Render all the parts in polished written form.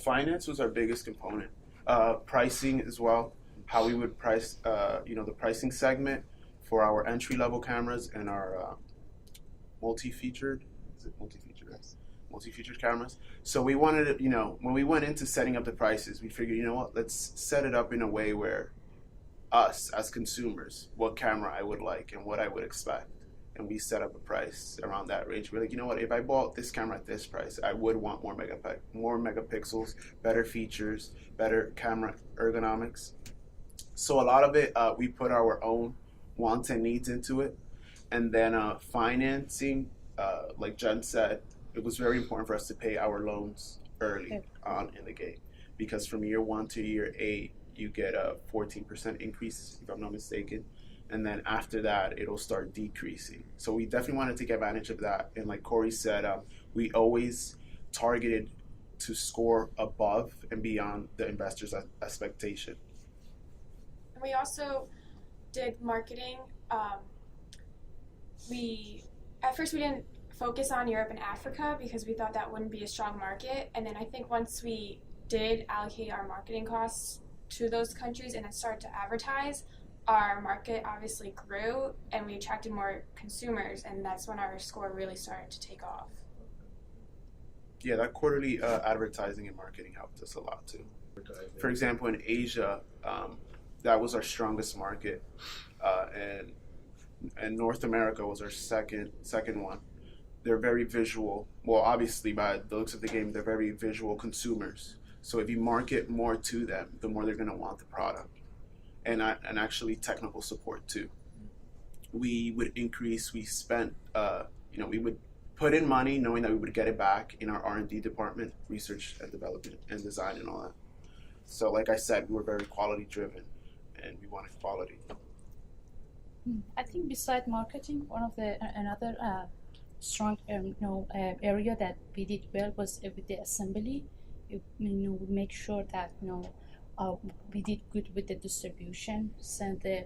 Finance was our biggest component. Pricing as well, how we would price, the pricing segment for our entry level cameras and our multi-featured, is it multi-featured? Yes. Multi-featured cameras. So we wanted to, when we went into setting up the prices, we figured, you know what, let's set it up in a way where us as consumers, what camera I would like and what I would expect. And we set up a price around that range. We're like, you know what, if I bought this camera at this price, I would want more megapixels, better features, better camera ergonomics. So a lot of it, we put our own wants and needs into it. And then financing, like Jen said, it was very important for us to pay our loans early on in the game. Because from year 1 to year 8, you get a 14% increase, if I'm not mistaken. And then after that, it'll start decreasing. So we definitely wanted to take advantage of that. And like Corey said, we always targeted to score above and beyond the investor's expectation. And we also did marketing. At first we didn't focus on Europe and Africa because we thought that wouldn't be a strong market. And then I think once we did allocate our marketing costs to those countries and then started to advertise, our market obviously grew and we attracted more consumers, and that's when our score really started to take off. Yeah, that quarterly advertising and marketing helped us a lot too. For example, in Asia, that was our strongest market, and North America was our second one. They're very visual. Well, obviously, by the looks of the game, they're very visual consumers. So if you market more to them, the more they're going to want the product. And actually technical support too. We would increase, we spent, we would put in money knowing that we would get it back in our R&D department, research and development and design and all that. So like I said, we were very quality driven and we wanted quality. I think besides marketing, one of the another strong area that we did well was with the assembly. We make sure that we did good with the distribution, send the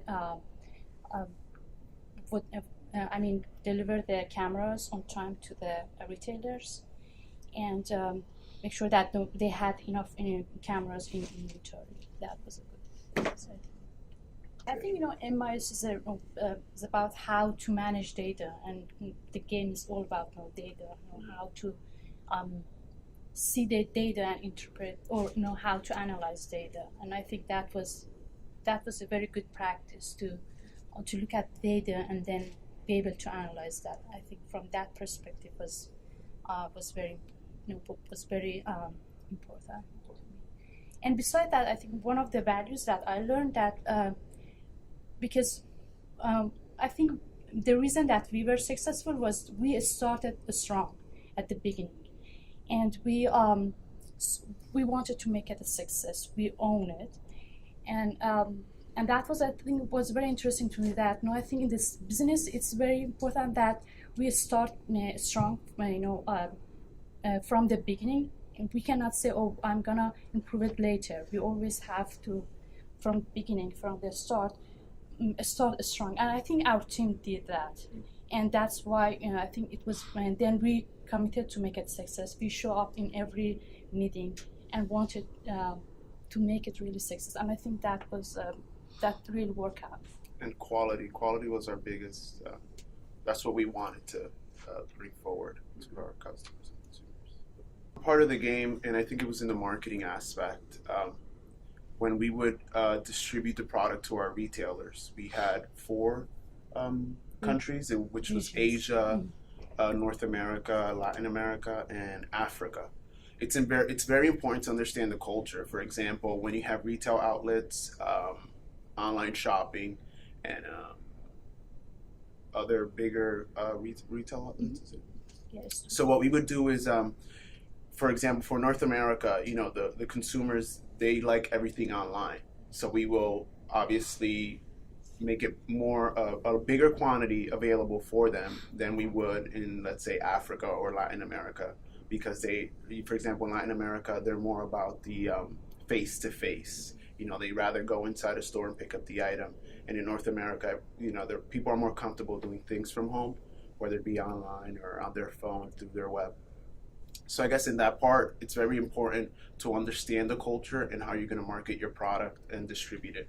deliver the cameras on time to the retailers, and make sure that they had enough cameras in inventory. That was a good side. I think MIS is about how to manage data, and the game is all about data, how to see the data and interpret, or how to analyze data. And I think that was a very good practice to look at data and then be able to analyze that. I think from that perspective was very important. And beside that, I think one of the values that I learned that because I think the reason that we were successful was we started strong at the beginning. And we wanted to make it a success. We own it, and that was, I think, was very interesting to me. That I think in this business it's very important that we start strong, from the beginning. And we cannot say, "Oh, I'm gonna improve it later." We always have to, from beginning, from the start strong. And I think our team did that, and that's why I think it was. And then we committed to make it success. We show up in every meeting and wanted to make it really success. And I think that was that really worked out. And quality was our biggest. That's what we wanted to bring forward to our customers and consumers. Part of the game, and I think it was in the marketing aspect. When we would distribute the product to our retailers, we had 4 countries, which was Asia, North America, Latin America, and Africa. It's very important to understand the culture. For example, when you have retail outlets, online shopping, and other bigger retail outlets. Yes. So what we would do is, for example, for North America, the consumers, they like everything online. So we will obviously make it more a bigger quantity available for them than we would in, let's say, Africa or Latin America, because for example, in Latin America, they're more about the face-to-face. They rather go inside a store and pick up the item. And in North America, people are more comfortable doing things from home, whether it be online or on their phone through their web. So I guess in that part, it's very important to understand the culture and how you're going to market your product and distribute it.